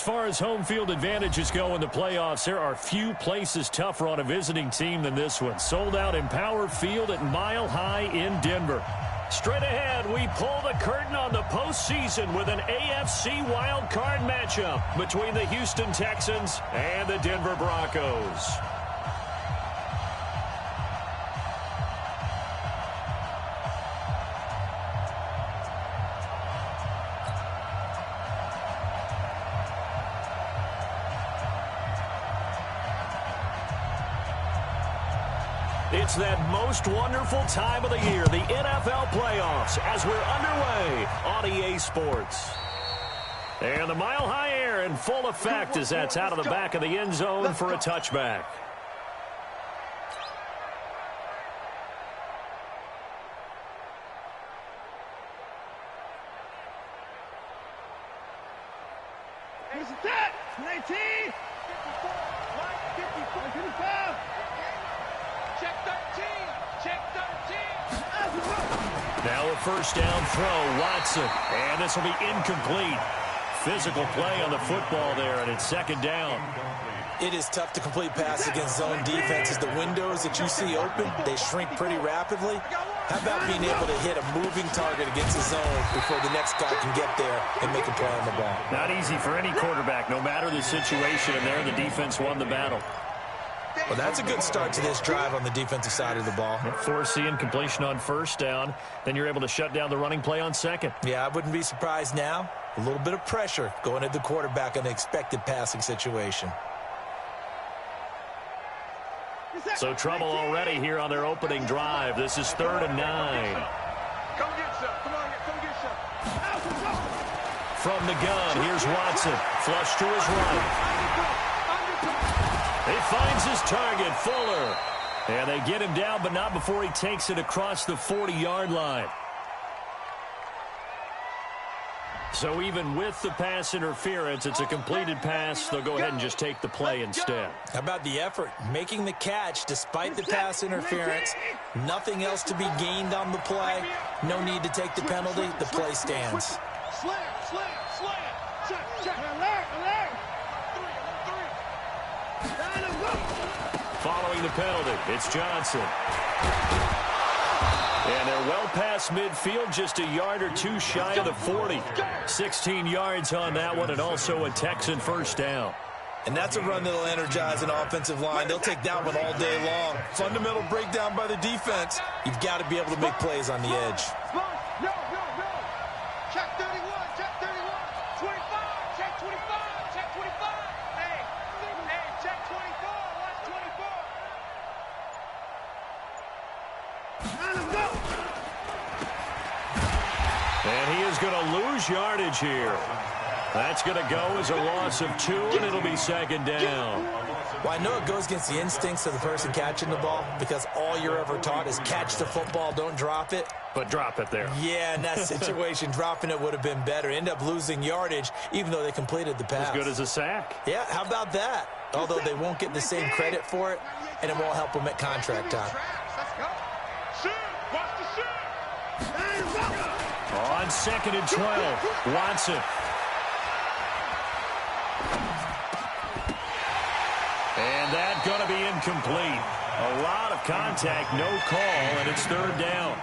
far as home field advantages go in the playoffs, there are few places tougher on a visiting team than this one. Sold out in Power Field at Mile High in Denver. Straight ahead, we pull the curtain on the postseason with an AFC wildcard matchup between the Houston Texans and the Denver Broncos. It's that most wonderful time of the year, the NFL playoffs, as we're underway on EA Sports. And the Mile High air in full effect as that's out of the back of the end zone for a touchback. Here's the set. 19. 55. Check 13. Check 13. Now a first down throw, Watson. And this will be incomplete. Physical play on the football there, and it's second down. It is tough to complete pass against zone defenses. The windows that you see open, they shrink pretty rapidly. How about being able to hit a moving target against the zone before the next guy can get there and make a play on the ball? Not easy for any quarterback, no matter the situation, and there the defense won the battle. Well, that's a good start to this drive on the defensive side of the ball. Forcing completion on first down, then you're able to shut down the running play on second. Yeah, I wouldn't be surprised now. A little bit of pressure going at the quarterback in an expected passing situation. So trouble already here on their opening drive. This is 3rd and 9. Come get some. Come on, come get some. From the gun, here's Watson. Flush to his right. He finds his target, Fuller. And they get him down, but not before he takes it across the 40-yard line. So even with the pass interference, it's a completed pass. They'll go ahead and just take the play instead. How about the effort? Making the catch despite the pass interference. Nothing else to be gained on the play. No need to take the penalty. The play stands. Slam. Check. Alert. Following the penalty, it's Johnson. And they're well past midfield, just a yard or two shy of the 40. 16 yards on that one, and also a Texan first down. And that's a run that'll energize an offensive line. They'll take that one all day long. Fundamental breakdown by the defense. You've got to be able to make plays on the edge. No. Check 31. Check 31. 25. Check 25. Check 25. Hey, check 24. Watch 24. And he is going to lose yardage here. That's going to go as a loss of 2, and it'll be second down. Well, I know it goes against the instincts of the person catching the ball because all you're ever taught is catch the football, don't drop it. But drop it there. Yeah, in that situation, dropping it would have been better. End up losing yardage, even though they completed the pass. As good as a sack. Yeah, how about that? Although they won't get the same credit for it, and it won't help them at contract time. On 2nd and 12, Watson. And that's going to be incomplete. A lot of contact, no call, and it's 3rd down.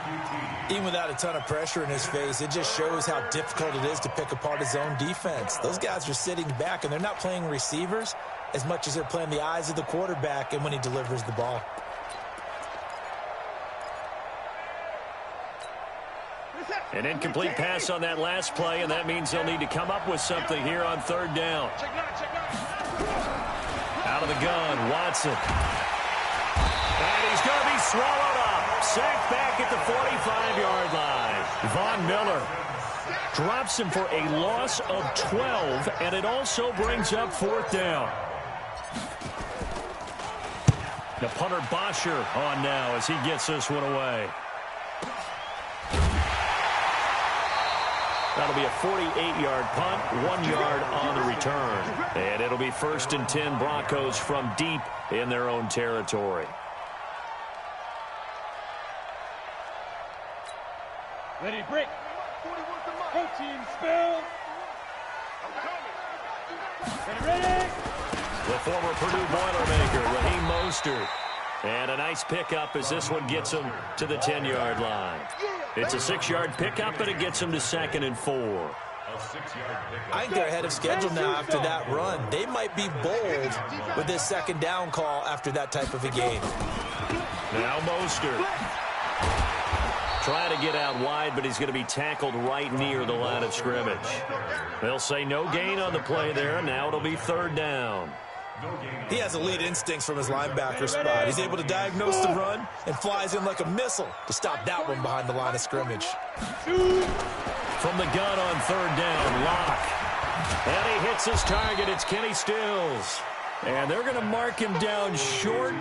Even without a ton of pressure in his face, it just shows how difficult it is to pick apart his own defense. Those guys are sitting back, and they're not playing receivers as much as they're playing the eyes of the quarterback and when he delivers the ball. An incomplete pass on that last play, and that means they'll need to come up with something here on 3rd down. Out of the gun, Watson. And he's going to be swallowed up. Sacked back at the 45-yard line. Von Miller drops him for a loss of 12, and it also brings up 4th down. The punter Bosher on now as he gets this one away. That'll be a 48-yard punt, 1 yard on the return. And it'll be 1st and 10 Broncos from deep in their own territory. Ready, break. Whole team spell. The former Purdue Boilermaker, Raheem Mostert. And a nice pickup as this one gets him to the 10-yard line. It's a 6-yard pickup, but it gets him to 2nd and 4. I think they're ahead of schedule now after that run. They might be bold with this 2nd down call after that type of a game. Now Mostert. Trying to get out wide, but he's going to be tackled right near the line of scrimmage. They'll say no gain on the play there. Now it'll be 3rd down. He has elite instincts from his linebacker spot. He's able to diagnose the run and flies in like a missile to stop that one behind the line of scrimmage. From the gun on 3rd down, Locke. And he hits his target. It's Kenny Stills. And they're going to mark him down short,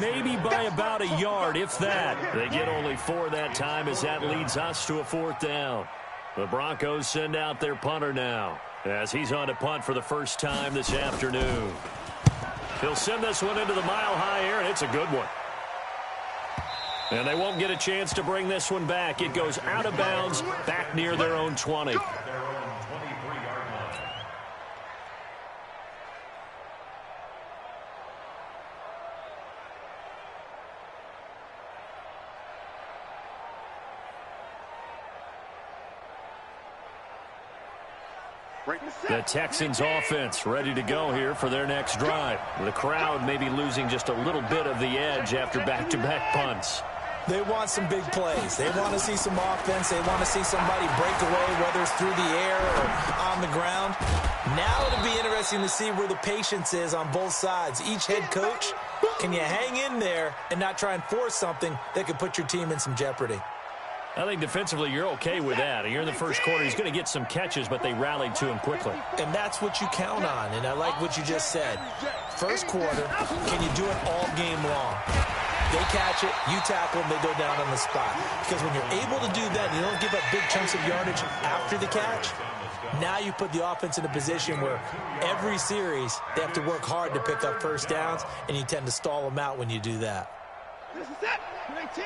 maybe by about a yard, if that. They get only 4 that time as that leads us to a 4th down. The Broncos send out their punter now as he's on to punt for the first time this afternoon. He'll send this one into the mile-high air, and it's a good one. And they won't get a chance to bring this one back. It goes out of bounds, back near their own 20. The Texans offense ready to go here for their next drive. The crowd may be losing just a little bit of the edge after back-to-back punts. They want some big plays. They want to see some offense. They want to see somebody break away, whether it's through the air or on the ground. Now it'll be interesting to see where the patience is on both sides. Each head coach, can you hang in there and not try and force something that could put your team in some jeopardy? I think defensively you're okay with that. You're in the first quarter. He's going to get some catches, but they rallied to him quickly. And that's what you count on, and I like what you just said. First quarter, can you do it all game long? They catch it, you tackle them, they go down on the spot. Because when you're able to do that and you don't give up big chunks of yardage after the catch, now you put the offense in a position where every series they have to work hard to pick up first downs, and you tend to stall them out when you do that. This is it. 19.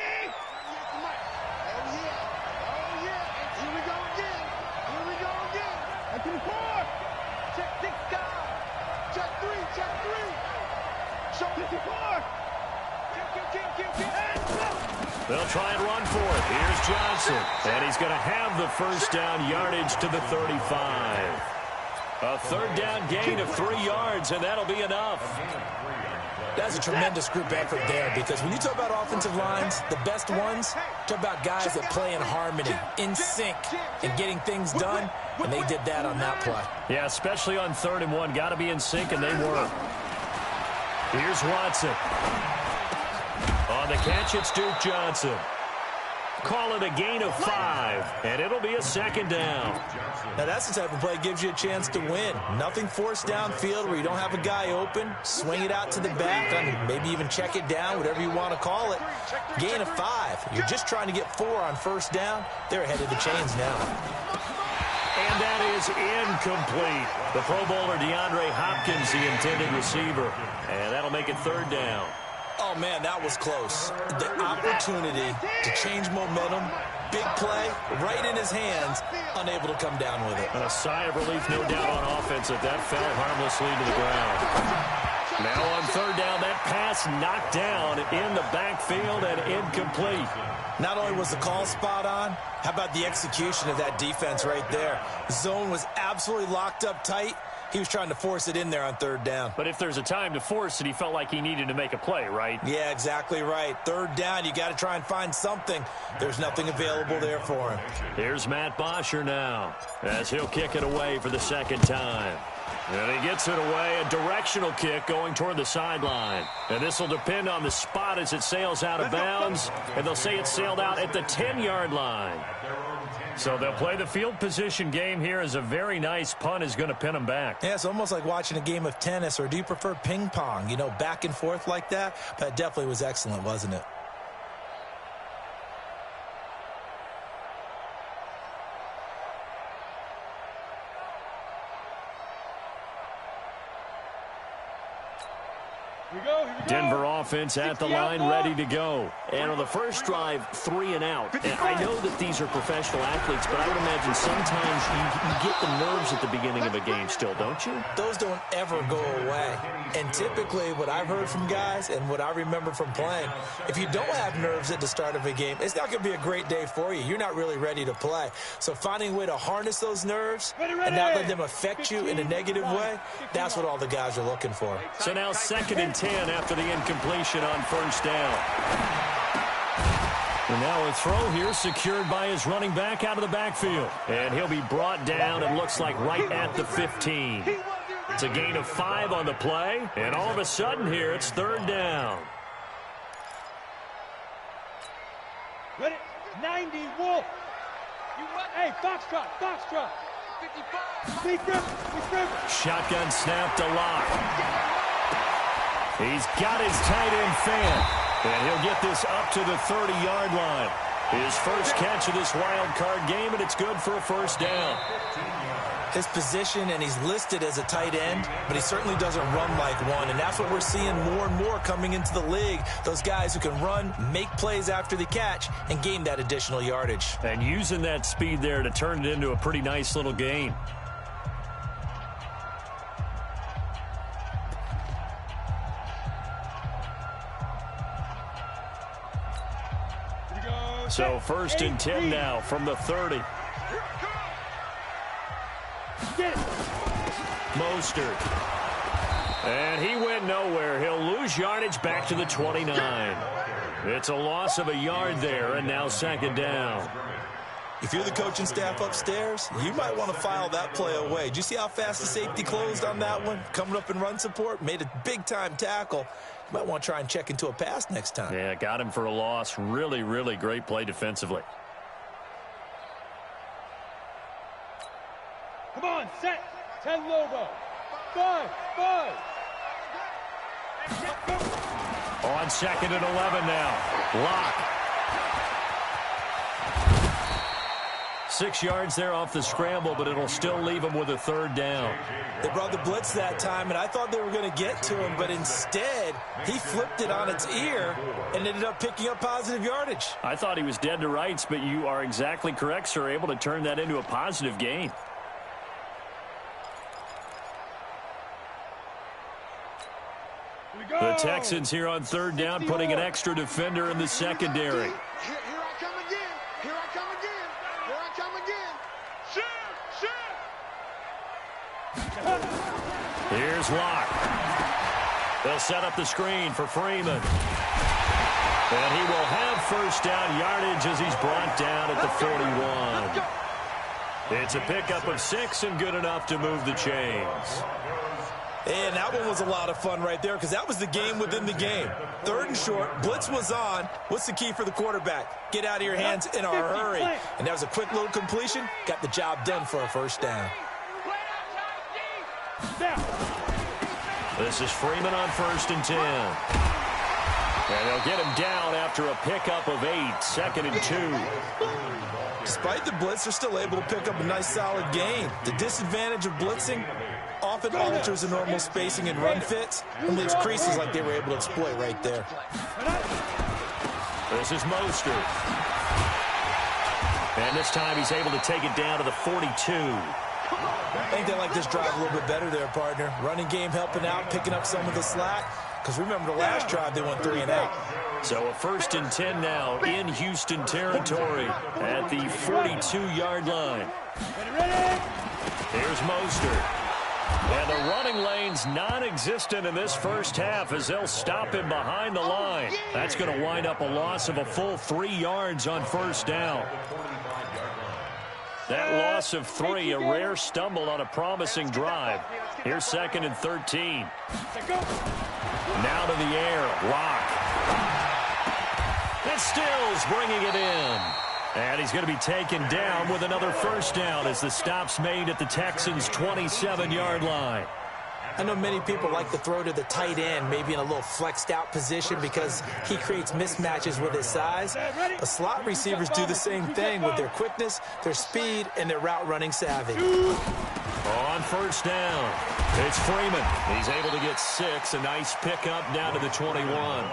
They'll try and run for it. Here's Johnson. And he's going to have the first down yardage to the 35. A 3rd down gain of 3 yards, and that'll be enough. That's a tremendous group effort there, because when you talk about offensive lines, the best ones, talk about guys that play in harmony, in sync, and getting things done, and they did that on that play. Yeah, especially on 3rd and 1. Got to be in sync, and they were. Here's Watson. On the catch, it's Duke Johnson. Call it a gain of 5, and it'll be a 2nd down. Now, that's the type of play that gives you a chance to win. Nothing forced downfield where you don't have a guy open. Swing it out to the back, and maybe even check it down, whatever you want to call it. Gain of 5. You're just trying to get 4 on first down. They're ahead of the chains now. And that is incomplete. The Pro Bowler DeAndre Hopkins, the intended receiver. And that'll make it 3rd down. Oh, man, that was close. The opportunity to change momentum, big play, right in his hands, unable to come down with it. And a sigh of relief, no doubt, on offense that fell harmlessly to the ground. Now on 3rd down, that pass knocked down in the backfield and incomplete. Not only was the call spot on, how about the execution of that defense right there? Zone was absolutely locked up tight. He was trying to force it in there on 3rd down. But if there's a time to force it, he felt like he needed to make a play, right? Yeah, exactly right. 3rd down, you got to try and find something. There's nothing available there for him. Here's Matt Bosher now as he'll kick it away for the 2nd time. And he gets it away, a directional kick going toward the sideline. And this will depend on the spot as it sails out of bounds. And they'll say it sailed out at the 10-yard line. So they'll play the field position game here as a very nice punt is going to pin them back. Yeah, it's almost like watching a game of tennis, or do you prefer ping pong? You know, back and forth like that? That definitely was excellent, wasn't it? Denver offense at the line, ready to go. And on the first drive, 3 and out. And I know that these are professional athletes, but I would imagine sometimes you get the nerves at the beginning of a game still, don't you? Those don't ever go away. And typically, what I've heard from guys and what I remember from playing, if you don't have nerves at the start of a game, it's not going to be a great day for you. You're not really ready to play. So finding a way to harness those nerves and not let them affect you in a negative way, that's what all the guys are looking for. So now 2nd and 10 after the incompletion on first down. And now a throw here secured by his running back out of the backfield. And he'll be brought down, it looks like, right at the 15. It's a gain of 5 on the play. And all of a sudden here, it's 3rd down. Ready? 90, Wolf. Hey, Foxtrot, Foxtrot. 55. Shotgun snap to Locke. He's got his tight end fan. And he'll get this up to the 30-yard line. His first catch of this wild card game, and it's good for a first down. His position, and he's listed as a tight end, but he certainly doesn't run like one, and that's what we're seeing more and more coming into the league. Those guys who can run, make plays after the catch, and gain that additional yardage. And using that speed there to turn it into a pretty nice little gain. So 1st and 10 now from the 30. Mostert. And he went nowhere. He'll lose yardage back to the 29. It's a loss of a yard there, and now 2nd down. If you're the coaching staff upstairs, you might want to file that play away. Did you see how fast the safety closed on that one? Coming up in run support, made a big-time tackle. You might want to try and check into a pass next time. Yeah, got him for a loss. Really, really great play defensively. Come on, set. 10 Lobo. 5. On 2nd and 11 now. Locke. 6 yards there off the scramble, but it'll still leave him with a 3rd down. They brought the blitz that time, and I thought they were going to get to him, but instead, he flipped it on its ear and ended up picking up positive yardage. I thought he was dead to rights, but you are exactly correct, sir, able to turn that into a positive gain. The Texans here on 3rd down, putting an extra defender in the secondary. Here's Locke. They'll set up the screen for Freeman. And he will have first down yardage as he's brought down at the 41. It's a pickup of 6 and good enough to move the chains. And that one was a lot of fun right there because that was the game within the game. 3rd and short, blitz was on. What's the key for the quarterback? Get out of your hands in a hurry. And that was a quick little completion. Got the job done for a first down. This is Freeman on 1st and 10. And they'll get him down after a pickup of 8, 2nd and 2. Despite the blitz, they're still able to pick up a nice solid gain. The disadvantage of blitzing often alters the normal spacing and run fits and leaves creases like they were able to exploit right there. This is Mostert. And this time he's able to take it down to the 42. I think they like this drive a little bit better there, partner. Running game helping out, picking up some of the slack. Because remember the last drive, they went 3 and out. So a 1st and 10 now in Houston territory at the 42-yard line. Here's Mostert. And the running lane's non-existent in this first half as they'll stop him behind the line. That's going to wind up a loss of a full 3 yards on first down. That loss of 3, a rare stumble on a promising drive. Here's 2nd and 13. Now to the air, Locke. And Stills bringing it in. And he's going to be taken down with another first down as the stop's made at the Texans' 27-yard line. I know many people like to throw to the tight end, maybe in a little flexed out position because he creates mismatches with his size. But slot receivers do the same thing with their quickness, their speed, and their route running savvy. On first down, it's Freeman. He's able to get 6. A nice pickup down to the 21.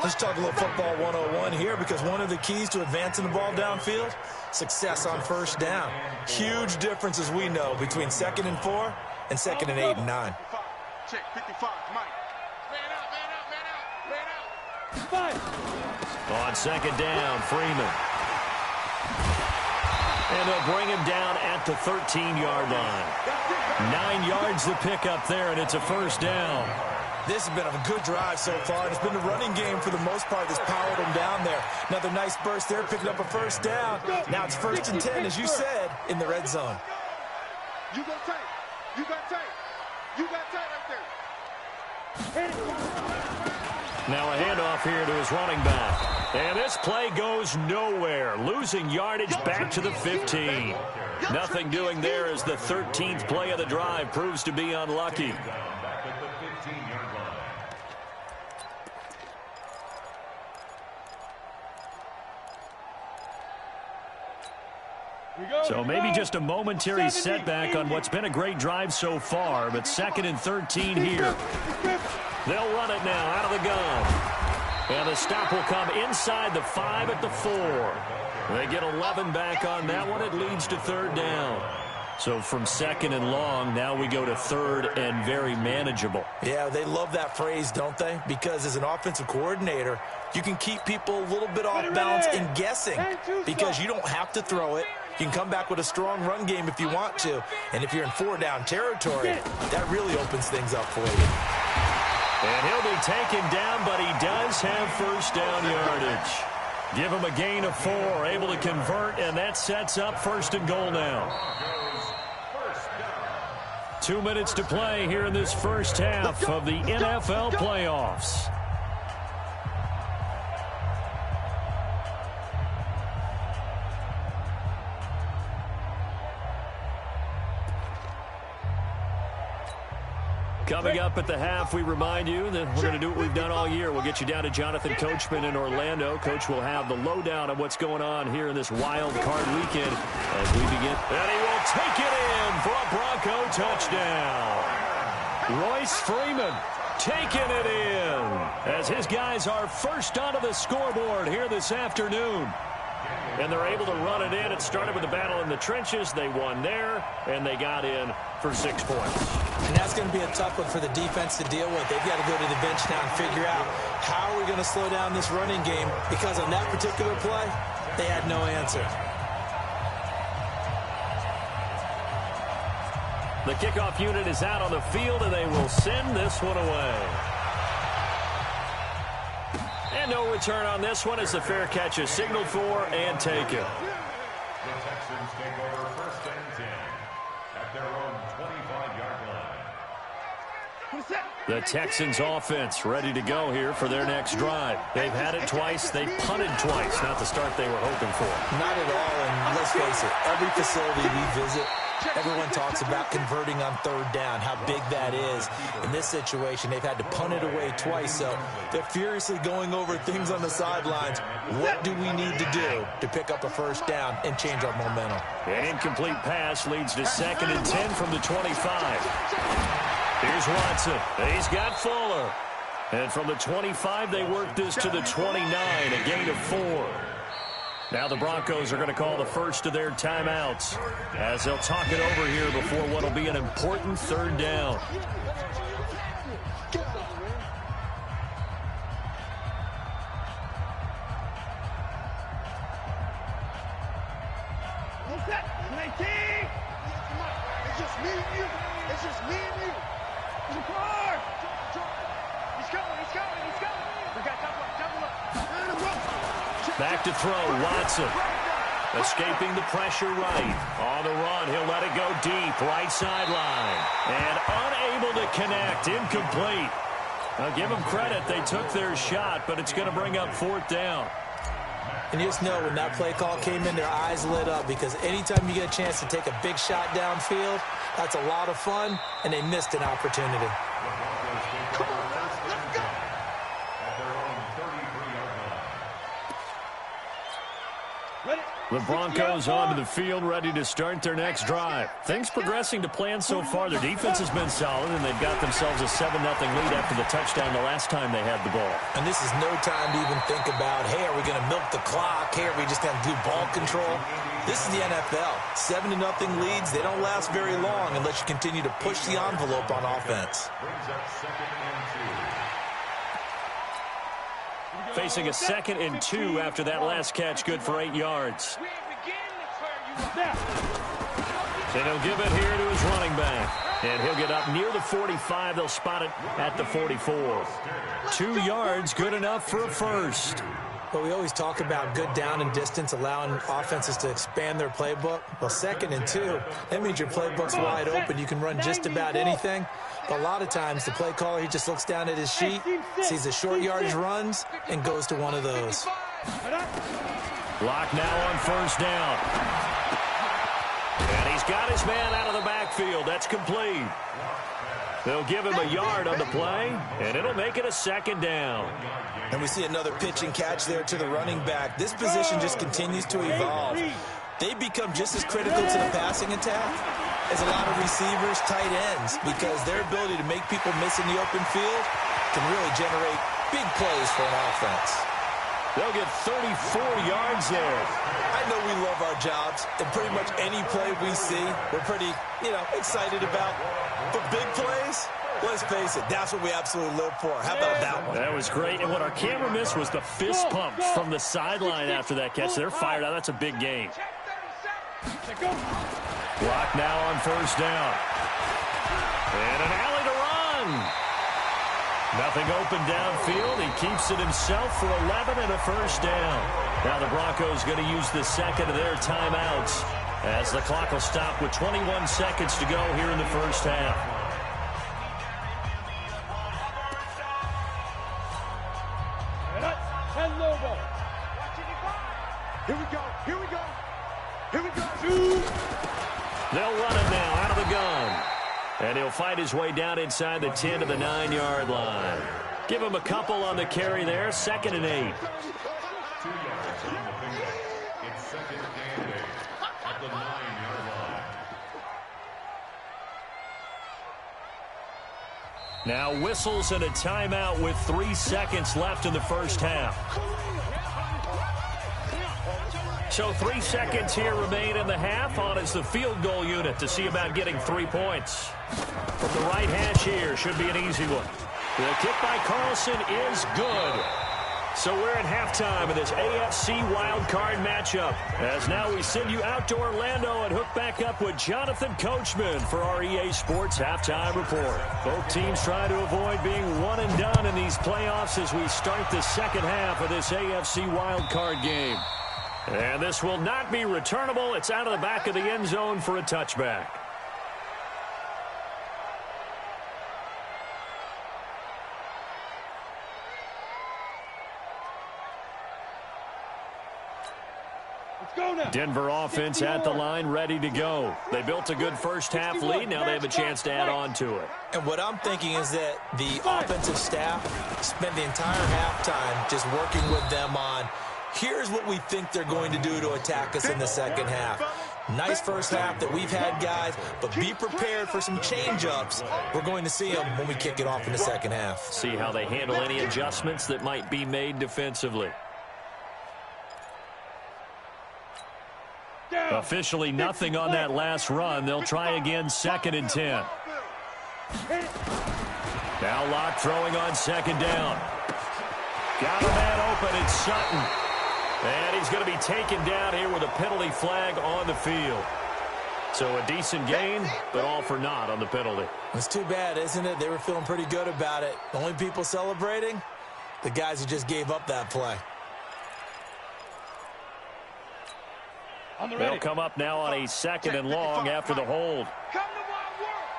Let's talk a little football 101 here, because one of the keys to advancing the ball downfield, success on first down. Huge difference, as we know, between 2nd and 4 and 2nd and 8 and 9. Check 55, Mike. Man out, man out, man out, man out. On 2nd down, Freeman. And they'll bring him down at the 13-yard line. 9 yards to pick up there, and it's a first down. This has been a good drive so far, and it's been the running game for the most part that's powered them down there. Another nice burst there, picking up a first down. Now it's 1st and 10, as you said, in the red zone. You got tight. You got tight. You got tight right there. Now a handoff here to his running back. And this play goes nowhere. Losing yardage back to the 15. Nothing doing there as the 13th play of the drive proves to be unlucky. So maybe just a momentary setback on what's been a great drive so far, but 2nd and 13 here. They'll run it now out of the gun. And the stop will come inside the 5 at the 4. They get 11 back on that one. It leads to 3rd down. So from 2nd and long, now we go to 3rd and very manageable. Yeah, they love that phrase, don't they? Because as an offensive coordinator, you can keep people a little bit off balance and guessing, because you don't have to throw it. You can come back with a strong run game if you want to. And if you're in 4-down territory, that really opens things up for you. And he'll be taken down, but he does have first down yardage. Give him a gain of 4, able to convert, and that sets up 1st and goal now. 2 minutes to play here in this first half of the NFL playoffs. Coming up at the half, we remind you that we're going to do what we've done all year. We'll get you down to Jonathan Coachman in Orlando. Coach will have the lowdown of what's going on here in this wild card weekend as we begin. And he will take it in for a Bronco touchdown. Royce Freeman taking it in as his guys are first onto the scoreboard here this afternoon. And they're able to run it in. It started with a battle in the trenches. They won there, and they got in for 6 points. And that's going to be a tough one for the defense to deal with. They've got to go to the bench now and figure out how are we going to slow down this running game, because on that particular play, they had no answer. The kickoff unit is out on the field, and they will send this one away. And no return on this one as the fair catch is signaled for and taken. The Texans take over 1st and 10 at their own 25-yard line. The Texans offense ready to go here for their next drive. They've had it twice. They've punted twice. Not the start they were hoping for. Not at all, and let's face it, every facility we visit, everyone talks about converting on 3rd down, how big that is. In this situation, they've had to punt it away twice, so they're furiously going over things on the sidelines. What do we need to do to pick up a 1st down and change our momentum? An incomplete pass leads to 2nd and 10 from the 25. Here's Watson. He's got Fuller. And from the 25, they work this to the 29, a gain of 4. Now the Broncos are going to call the first of their timeouts as they'll talk it over here before what will be an important 3rd down. It's just me and you. It's just me and you. He's coming. He's coming. He's coming. We got double up. Back to throw, Watson. Escaping the pressure right. On the run, he'll let it go deep, right sideline. And unable to connect, incomplete. Now give them credit, they took their shot, but it's going to bring up 4th down. And you just know when that play call came in, their eyes lit up, because anytime you get a chance to take a big shot downfield, that's a lot of fun, and they missed an opportunity. Ready? The Broncos onto the field, ready to start their next drive. Things progressing to plan so far. Their defense has been solid, and they've got themselves a 7-0 lead after the touchdown the last time they had the ball. And this is no time to even think about, hey, are we going to milk the clock? Hey, are we just going to do ball control? This is the NFL. 7-0 leads, they don't last very long unless you continue to push the envelope on offense. Facing a 2nd and 2 after that last catch, good for 8 yards. And he'll give it here to his running back. And he'll get up near the 45. They'll spot it at the 44. 2 yards, good enough for a first. But we always talk about good down and distance, allowing offenses to expand their playbook. Well, 2nd and 2, that means your playbook's wide open. You can run just about anything. But a lot of times, the play caller, he just looks down at his sheet, sees the short yardage runs, and goes to one of those. Block now on first down. And he's got his man out of the backfield. That's complete. They'll give him a yard on the play, and it'll make it a 2nd down. And we see another pitch and catch there to the running back. This position just continues to evolve. They become just as critical to the passing attack as a lot of receivers, tight ends, because their ability to make people miss in the open field can really generate big plays for an offense. They'll get 34 yards there. I know we love our jobs, and pretty much any play we see, we're pretty, excited about. But big plays, let's face it, that's what we absolutely live for. How about that one? That was great. And what our camera missed was the fist pump from the sideline after that catch. They're fired out. That's a big game. Block now on first down. And an alley to run. Nothing open downfield. He keeps it himself for 11 and a first down. Now the Broncos going to use the 2nd of their timeouts as the clock will stop with 21 seconds to go here in the first half. Here we go. Here we go. Here we go. They'll run it now out of the gun. And he'll fight his way down inside the 10 to the 9-yard line. Give him a couple on the carry there. 2nd and 8. 2 yards on the finger. It's 2nd and 8 at the 9-yard line. Now whistles and a timeout with 3 seconds left in the first half. So 3 seconds here remain in the half. On is the field goal unit to see about getting 3 points. From the right hash here, should be an easy one. The kick by Carlson is good. So we're at halftime of this AFC wildcard matchup. As now we send you out to Orlando and hook back up with Jonathan Coachman for our EA Sports Halftime Report. Both teams trying to avoid being one and done in these playoffs as we start the second half of this AFC wildcard game. And this will not be returnable. It's out of the back of the end zone for a touchback. Denver offense at the line, ready to go. They built a good first half lead. Now they have a chance to add on to it. And what I'm thinking is that the offensive staff spent the entire halftime just working with them on, here's what we think they're going to do to attack us in the second half. Nice first half that we've had, guys, but be prepared for some change-ups. We're going to see them when we kick it off in the second half. See how they handle any adjustments that might be made defensively. Officially nothing on that last run. They'll try again, 2nd and 10. Now Locke throwing on 2nd down. Got a man open, it's Sutton. And he's going to be taken down here with a penalty flag on the field. So a decent gain, but all for naught on the penalty. It's too bad, isn't it? They were feeling pretty good about it. The only people celebrating, the guys who just gave up that play. They'll come up now on a 2nd and long after the hold. Come to my world.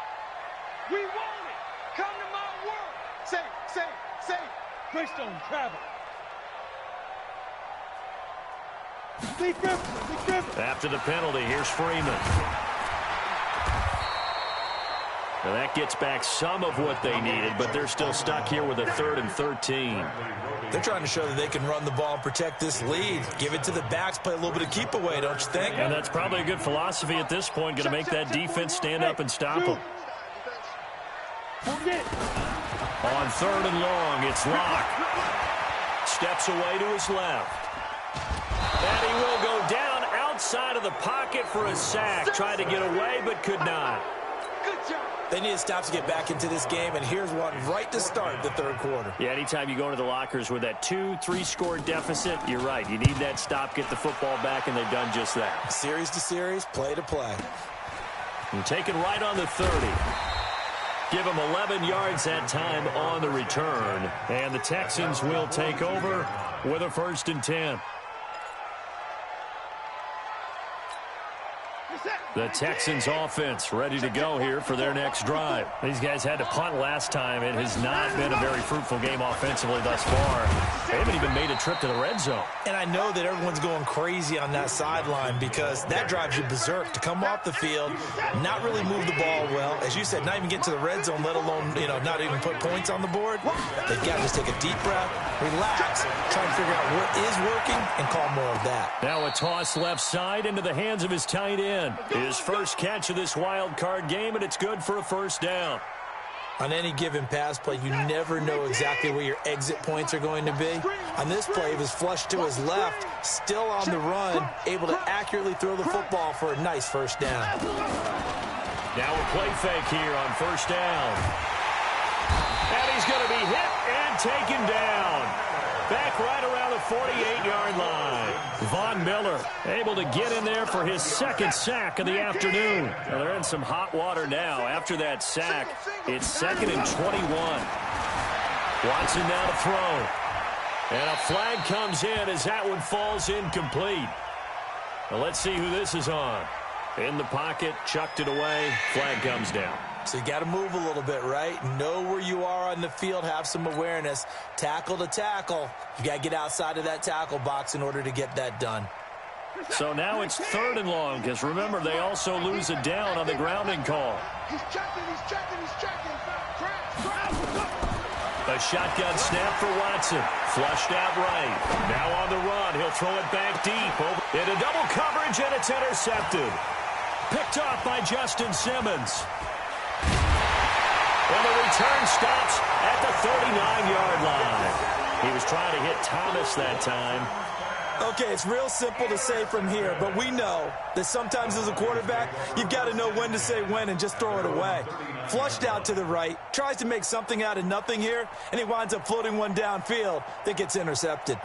We want it. Come to my world. Say. Greystone travel. After the penalty, here's Freeman. Now that gets back some of what they needed, but they're still stuck here with a 3rd and 13. They're trying to show that they can run the ball and protect this lead. Give it to the backs, play a little bit of keep away, don't you think? And that's probably a good philosophy at this point, going to make that defense stand up and stop them. On 3rd and long, it's Locke. Steps away to his left. And he will go down outside of the pocket for a sack. Tried to get away, but could not. They need a stop to get back into this game, and here's one right to start the 3rd quarter. Yeah, anytime you go into the lockers with that 2-3 score deficit, you're right. You need that stop, get the football back, and they've done just that. Series to series, play to play. And take it right on the 30. Give them 11 yards that time on the return. And the Texans will take over with a 1st and 10. The Texans offense ready to go here for their next drive. These guys had to punt last time. It has not been a very fruitful game offensively thus far. They haven't even made a trip to the red zone. And I know that everyone's going crazy on that sideline because that drives you berserk to come off the field, not really move the ball well. As you said, not even get to the red zone, let alone, not even put points on the board. They've got to just take a deep breath, relax, try and figure out what is working, and call more of that. Now a toss left side into the hands of his tight end. His first catch of this wild card game, and it's good for a 1st down. On any given pass play, you never know exactly where your exit points are going to be. On this play, he was flushed to his left, still on the run, able to accurately throw the football for a nice 1st down. Now a play fake here on 1st down. And he's going to be hit and taken down. Back right around the 48-yard line. Von Miller able to get in there for his 2nd sack of the afternoon. Now they're in some hot water now. After that sack, it's 2nd and 21. Watson now to throw. And a flag comes in as that one falls incomplete. Now let's see who this is on. In the pocket, chucked it away, flag comes down. So you got to move a little bit, right? Know where you are on the field, have some awareness. Tackle to tackle. You got to get outside of that tackle box in order to get that done. So now it's 3rd and long, because remember, they also lose a down on the grounding call. He's checking. A shotgun snap for Watson. Flushed out right. Now on the run. He'll throw it back deep. Into double coverage, and it's intercepted. Picked off by Justin Simmons. And the return stops at the 39-yard line. He was trying to hit Thomas that time. Okay, it's real simple to say from here, but we know that sometimes as a quarterback, you've got to know when to say when and just throw it away. Flushed out to the right, tries to make something out of nothing here, and he winds up floating one downfield that gets intercepted.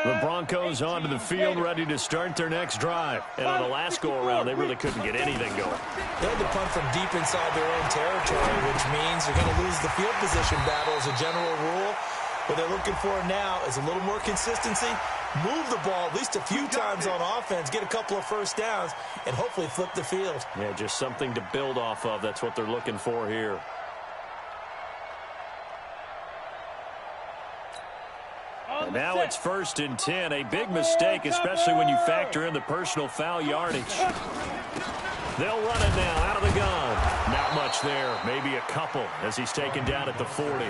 The Broncos onto the field, ready to start their next drive. And on the last go-around, they really couldn't get anything going. They had to punt from deep inside their own territory, which means they're going to lose the field position battle as a general rule. What they're looking for now is a little more consistency, move the ball at least a few times on offense, get a couple of 1st downs, and hopefully flip the field. Yeah, just something to build off of. That's what they're looking for here. And now it's 1st and 10. A big mistake, especially when you factor in the personal foul yardage. They'll run it now out of the gun. Not much there. Maybe a couple as he's taken down at the 40.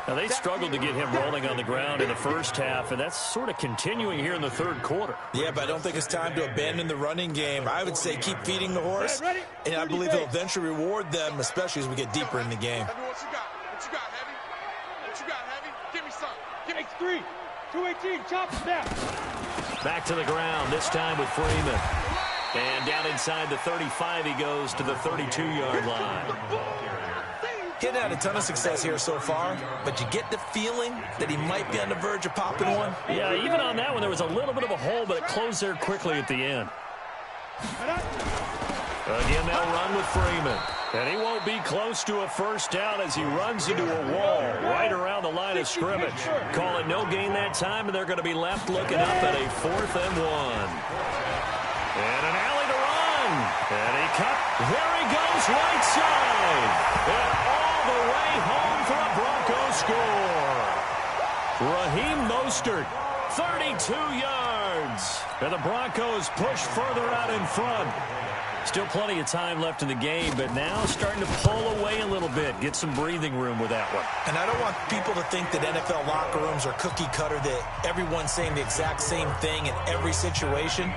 Now, they struggled to get him rolling on the ground in the first half, and that's sort of continuing here in the 3rd quarter. Yeah, but I don't think it's time to abandon the running game. I would say keep feeding the horse, and I believe he'll eventually reward them, especially as we get deeper in the game. What you got? What you got, Heavy? What you got, Heavy? Give me some. Give me 3. 218, chop it down. Back to the ground, this time with Freeman. And down inside the 35, he goes to the 32-yard line. Getting had a ton of success here so far, but you get the feeling that he might be on the verge of popping one. Yeah, even on that one, there was a little bit of a hole, but it closed there quickly at the end. Again, they'll run with Freeman. And he won't be close to a 1st down as he runs into a wall right around the line of scrimmage. Call it no gain that time, and they're going to be left looking up at a 4th and 1. And an alley to run. And he cut. There he goes, right side. And all the way home for a Bronco score. Raheem Mostert, 32 yards. And the Broncos push further out in front. Still plenty of time left in the game, but now starting to pull away a little bit. Get some breathing room with that one. And I don't want people to think that NFL locker rooms are cookie cutter, that everyone's saying the exact same thing in every situation.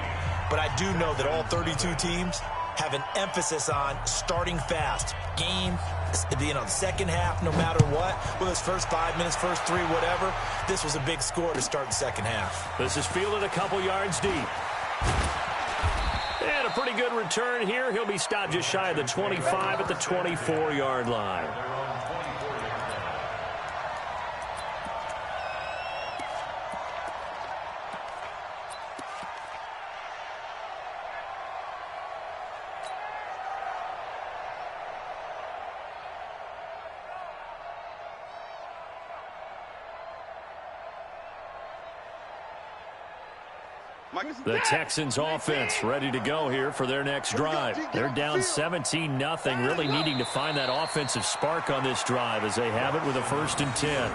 But I do know that all 32 teams have an emphasis on starting fast. Game, the second half, no matter what, whether it's first 5 minutes, first 3, whatever, this was a big score to start the second half. This is fielded a couple yards deep. And a pretty good return here. He'll be stopped just shy of the 25 at the 24-yard line. The Texans offense ready to go here for their next drive. They're down 17-0, really needing to find that offensive spark on this drive as they have it with a 1st and 10.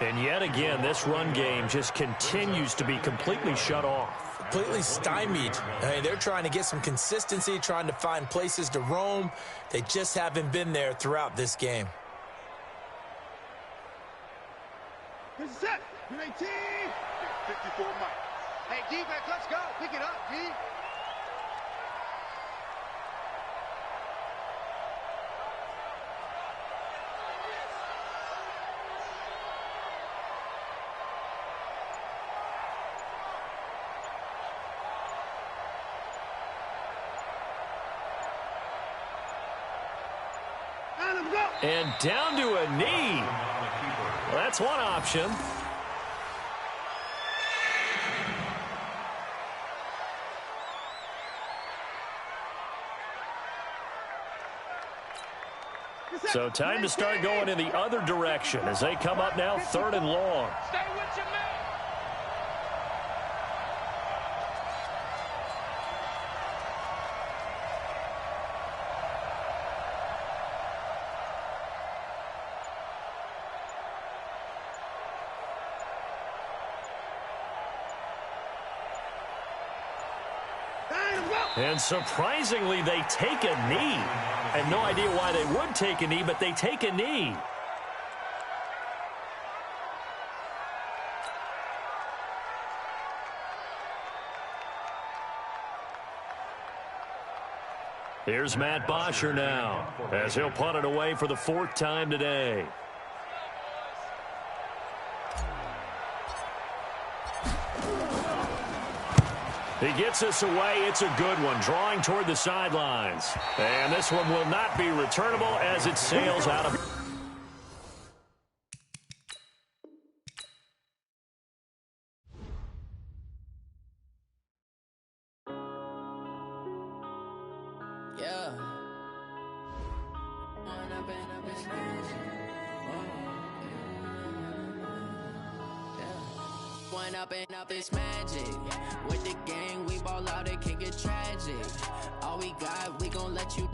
And yet again, this run game just continues to be completely shut off. Completely stymied. I mean, they're trying to get some consistency, trying to find places to roam. They just haven't been there throughout this game. Here's the set. You're 18. 54 Mike. Hey, defense, let's go. Pick it up, D. And down to a knee. Well, that's one option. So time to start going in the other direction as they come up now 3rd and long. Stay with your man. And surprisingly, they take a knee. I had no idea why they would take a knee, but they take a knee. Here's Matt Bosher now, as he'll punt it away for the 4th time today. He gets us away. It's a good one, drawing toward the sidelines. And this one will not be returnable as it sails out of... Yeah. One up and up, it's magic. With the gang, we ball out, it can get tragic. All we got, we gon' let you